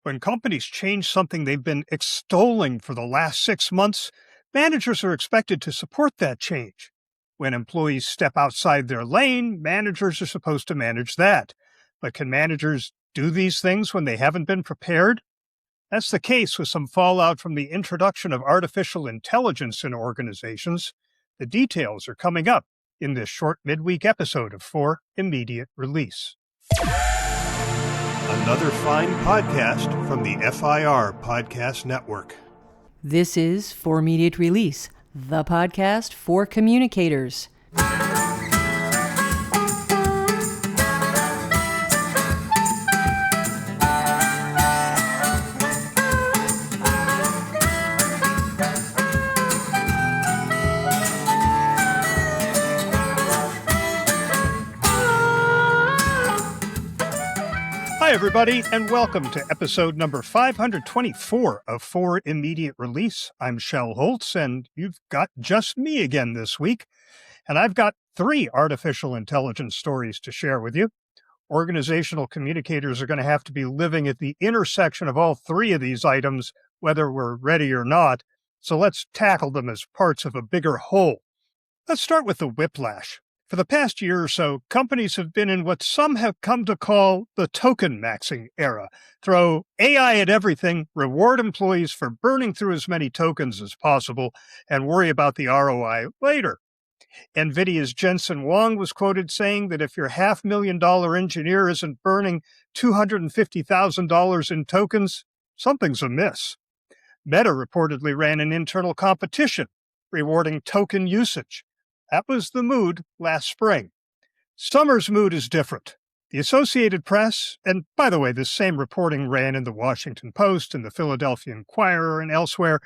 When companies change something they've been extolling for the last 6 months, managers are expected to support that change. When employees step outside their lane, managers are supposed to manage that. But can managers do these things when they haven't been prepared? That's the case with some fallout from the introduction of artificial intelligence in organizations. The details are coming up in this short midweek episode of For Immediate Release. Another fine podcast from the FIR Podcast Network. This is For Immediate Release, the podcast for communicators. Hi, everybody, and welcome to episode number 524 of For Immediate Release. I'm Shel Holtz, and you've got just me again this week. And I've got 3 artificial intelligence stories to share with you. Organizational communicators are going to have to be living at the intersection of all 3 of these items, whether we're ready or not. So let's tackle them as parts of a bigger whole. Let's start with the whiplash. For the past year or so, companies have been in what some have come to call the token maxing era. Throw AI at everything, reward employees for burning through as many tokens as possible, and worry about the ROI later. NVIDIA's Jensen Huang was quoted saying that if your $500,000 engineer isn't burning $250,000 in tokens, something's amiss. Meta reportedly ran an internal competition rewarding token usage. That was the mood last spring. Summer's mood is different. The Associated Press, and by the way, this same reporting ran in the Washington Post and the Philadelphia Inquirer and elsewhere,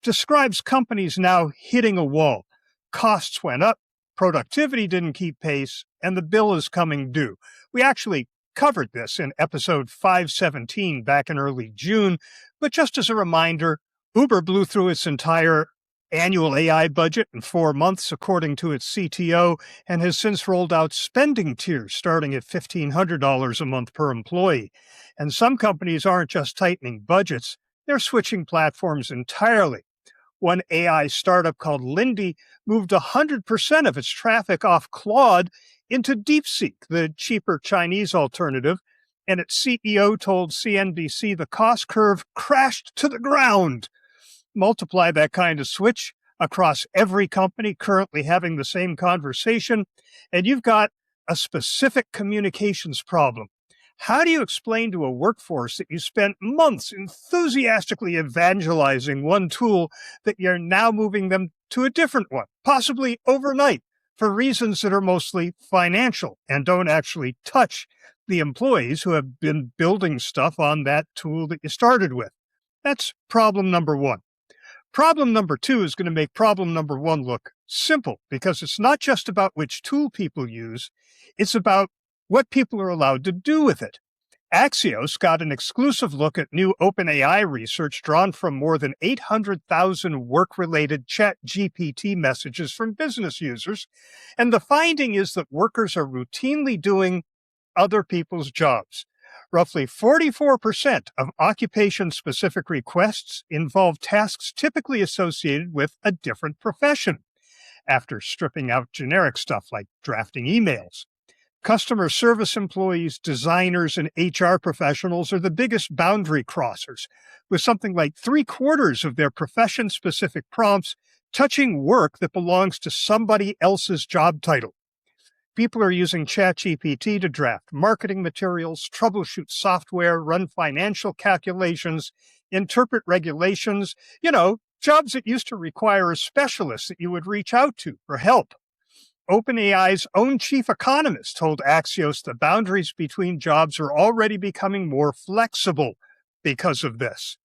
describes companies now hitting a wall. Costs went up, productivity didn't keep pace, and the bill is coming due. We actually covered this in episode 517 back in early June, but just as a reminder, Uber blew through its entire annual AI budget in 4 months, according to its CTO, and has since rolled out spending tiers starting at $1,500 a month per employee. And some companies aren't just tightening budgets, they're switching platforms entirely. One AI startup called Lindy moved 100% of its traffic off Claude into DeepSeek, the cheaper Chinese alternative, and its CEO told CNBC the cost curve crashed to the ground. Multiply that kind of switch across every company currently having the same conversation, and you've got a specific communications problem. How do you explain to a workforce that you spent months enthusiastically evangelizing one tool that you're now moving them to a different one, possibly overnight, for reasons that are mostly financial and don't actually touch the employees who have been building stuff on that tool that you started with? That's problem number 1. Problem number 2 is going to make problem number 1 look simple, because it's not just about which tool people use, it's about what people are allowed to do with it. Axios got an exclusive look at new OpenAI research drawn from more than 800,000 work-related ChatGPT messages from business users, and the finding is that workers are routinely doing other people's jobs. Roughly 44% of occupation-specific requests involve tasks typically associated with a different profession, after stripping out generic stuff like drafting emails. Customer service employees, designers, and HR professionals are the biggest boundary crossers, with something like 3/4 of their profession-specific prompts touching work that belongs to somebody else's job title. People are using ChatGPT to draft marketing materials, troubleshoot software, run financial calculations, interpret regulations, jobs that used to require a specialist that you would reach out to for help. OpenAI's own chief economist told Axios the boundaries between jobs are already becoming more flexible because of this.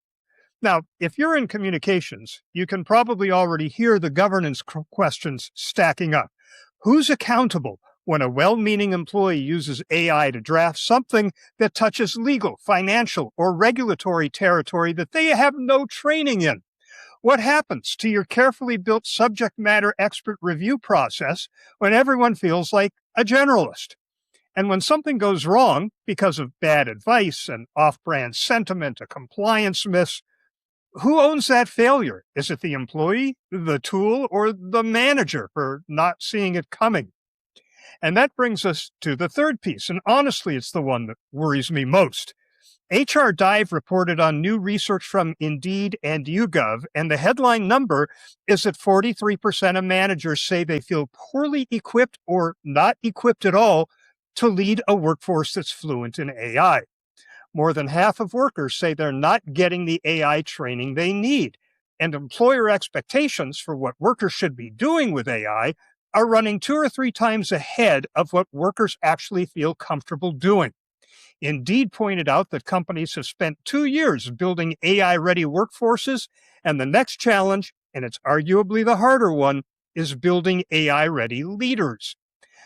Now, if you're in communications, you can probably already hear the governance questions stacking up. Who's accountable when a well-meaning employee uses AI to draft something that touches legal, financial, or regulatory territory that they have no training in? What happens to your carefully built subject matter expert review process when everyone feels like a generalist? And when something goes wrong because of bad advice, an off-brand sentiment, a compliance miss, who owns that failure? Is it the employee, the tool, or the manager for not seeing it coming? And that brings us to the third piece, and honestly, it's the one that worries me most. HR Dive reported on new research from Indeed and YouGov, and the headline number is that 43% of managers say they feel poorly equipped or not equipped at all to lead a workforce that's fluent in AI. More than half of workers say they're not getting the AI training they need, and employer expectations for what workers should be doing with AI are running 2 or 3 times ahead of what workers actually feel comfortable doing. Indeed pointed out that companies have spent 2 years building AI-ready workforces, and the next challenge, and it's arguably the harder one, is building AI-ready leaders.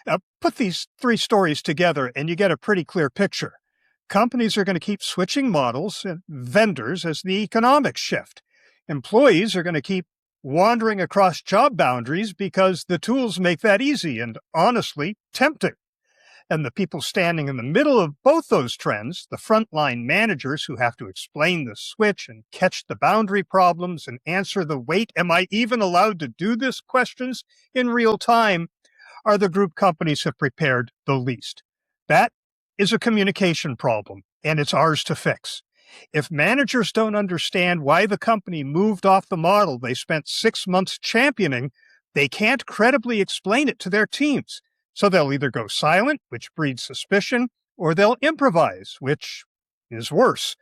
Now, put these 3 stories together and you get a pretty clear picture. Companies are going to keep switching models and vendors as the economics shift. Employees are going to keep wandering across job boundaries because the tools make that easy and, honestly, tempting. And the people standing in the middle of both those trends, the frontline managers who have to explain the switch and catch the boundary problems and answer the "wait, am I even allowed to do this?" questions in real time, are the group companies have prepared the least. That is a communication problem, and it's ours to fix. If managers don't understand why the company moved off the model they spent 6 months championing, they can't credibly explain it to their teams. So they'll either go silent, which breeds suspicion, or they'll improvise, which is worse.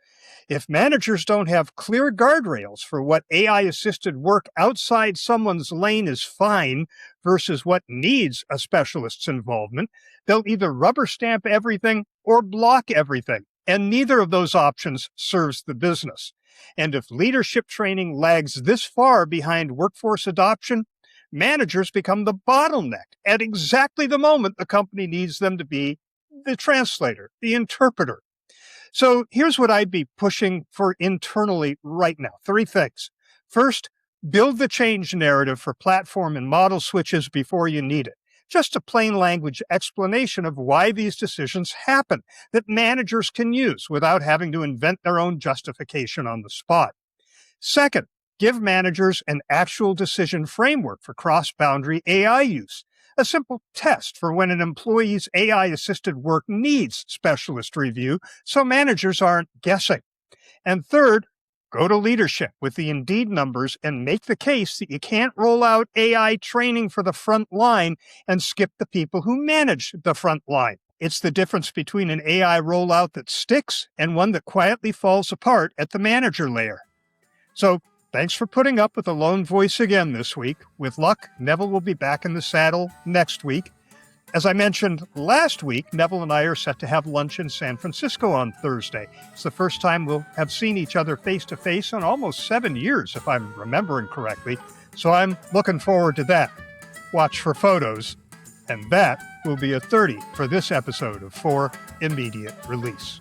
If managers don't have clear guardrails for what AI-assisted work outside someone's lane is fine versus what needs a specialist's involvement, they'll either rubber stamp everything or block everything, and neither of those options serves the business. And if leadership training lags this far behind workforce adoption, managers become the bottleneck at exactly the moment the company needs them to be the translator, the interpreter. So here's what I'd be pushing for internally right now. 3 things. First, build the change narrative for platform and model switches before you need it. Just a plain language explanation of why these decisions happen that managers can use without having to invent their own justification on the spot. Second, give managers an actual decision framework for cross-boundary AI use. A simple test for when an employee's AI-assisted work needs specialist review so managers aren't guessing. And third, go to leadership with the Indeed numbers and make the case that you can't roll out AI training for the front line and skip the people who manage the front line. It's the difference between an AI rollout that sticks and one that quietly falls apart at the manager layer. So, thanks for putting up with a lone voice again this week. With luck, Neville will be back in the saddle next week. As I mentioned last week, Neville and I are set to have lunch in San Francisco on Thursday. It's the first time we'll have seen each other face-to-face in almost 7 years, if I'm remembering correctly. So I'm looking forward to that. Watch for photos. And that will be a 30 for this episode of For Immediate Release.